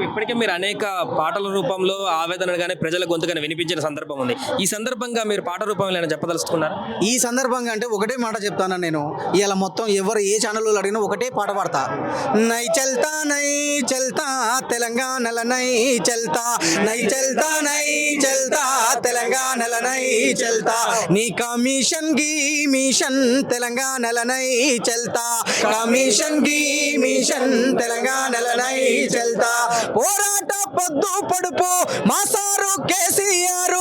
ఇప్పటికే మీరు అనేక పాటల రూపంలో ఆవేదన కానీ ప్రజల గొంతుగానే వినిపించిన సందర్భం ఉంది. ఈ సందర్భంగా మీరు పాట రూపంలో ఏమైనా చెప్పదలుచుకున్నారా? ఈ సందర్భంగా అంటే ఒకటే మాట చెప్తాను నేను. ఇలా మొత్తం ఎవరు ఏ ఛానల్లో అడిగినా ఒకటే పాట పాడతా. నై చల్తా తెలంగాణల నై చల్తా తెలంగాణల నై చల్తా నీ కమిషన్ గి మిషన్ తెలంగాణల నై చల్తా కమిషన్ గి మిషన్ తెలంగాణల నై చల్తా పోరాట పొద్దు పొడుపు మా సారు కేసీఆర్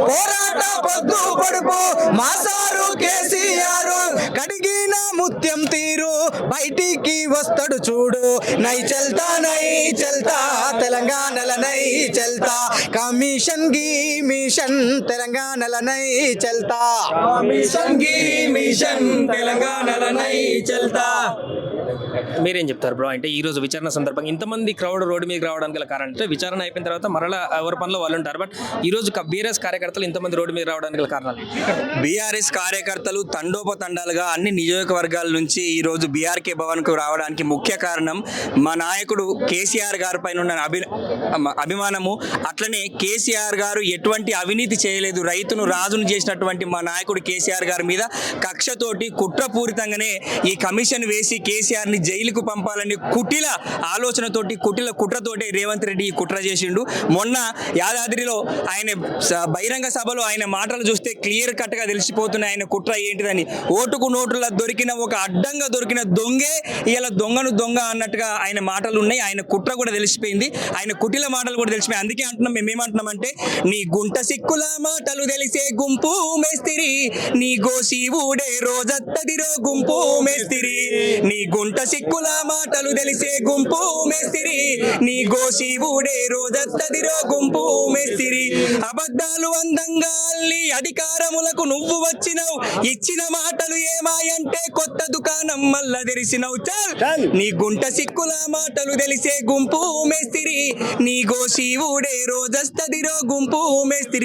పోరాట పొద్దు పొడుపు మా సారు కేసీఆర్ కడిగిన ముత్యం తీరు బయటికి వస్తాడు చూడు నై చల్తా తెలంగాణల నై చల్తా కమిషన్ గి మిషన్ తెలంగాణల నై చల్తా కమిషన్ గి మిషన్ తెలంగాణల నై చల్తా. మీరేం చెప్తారు బ్రో? అంటే ఈ రోజు విచారణ సందర్భంగా ఇంతమంది క్రౌడ్ రోడ్డు మీద రావడానికి గల కారణం అంటే విచారణ అయిపోయిన తర్వాత మరలా ఎవరి పనిలో వాళ్ళు ఉంటారు. బట్ ఈ రోజు బీఆర్ఎస్ కార్యకర్తలు ఇంతమంది రోడ్డు మీద రావడానికి గల కారణాలు? బీఆర్ఎస్ కార్యకర్తలు తండోపతండాలుగా అన్ని నియోజకవర్గాల నుంచి ఈరోజు బీఆర్కే భవన్కు రావడానికి ముఖ్య కారణం మా నాయకుడు కేసీఆర్ గారి పైన ఉన్న అభిమానము. అట్లనే కేసీఆర్ గారు ఎటువంటి అవినీతి చేయలేదు, రైతును రాజును చేసినటువంటి మా నాయకుడు కేసీఆర్ గారి మీద కక్షతోటి కుట్రపూరితంగానే ఈ కమిషన్ వేసి కేసీఆర్ని జైలుకు పంపాలని కుటిల ఆలోచనతోటి కుట్రతోటి రేవంత్ రెడ్డి ఈ కుట్ర చేసిండు. మొన్న యాదాద్రిలో ఆయన బహిరంగ సభలో ఆయన మాటలు చూస్తే క్లియర్ కట్గా తెలిసిపోతున్నాయి ఆయన కుట్ర ఏంటిదని. ఓటుకు నోటులా దొరికిన ఒక అడ్డంగా దొరికిన దొంగే ఇలా దొంగ అన్నట్టుగా ఆయన మాటలు ఉన్నాయి. ఆయన కుట్ర కూడా తెలిసిపోయింది, ఆయన కుటిల మాటలు కూడా తెలిసిపోయి. అందుకే అంటున్నాం, మేమేమంటున్నామంటే నీ గుంట సిక్కుల మాటలు తెలిసే గుంపు మేస్తిరి నీ గోసి ఊడే రోజత్తదిరో గుంపు మేస్తిరి నీ గుంట సిక్కుల మాటలు తెలిసే గుంపు మేస్తిరి నీ గోసి ఊడే రోజత్తదిరో గుంపు మేస్తిరి అబద్ధాలు అందంగా అల్లి అధికారములకు నువ్వు వచ్చినవు ఇచ్చిన మాటలు ఏమాయంటే కొత్త దుకాణం మల్ల తెరిసినవు చల్ నీ గుంట సిక్కుల మాటలు తెలిసే గుంపు మేస్తిరి నీ గోసి ఊడే రోజస్తదిరో గుంపు మేస్తిరి.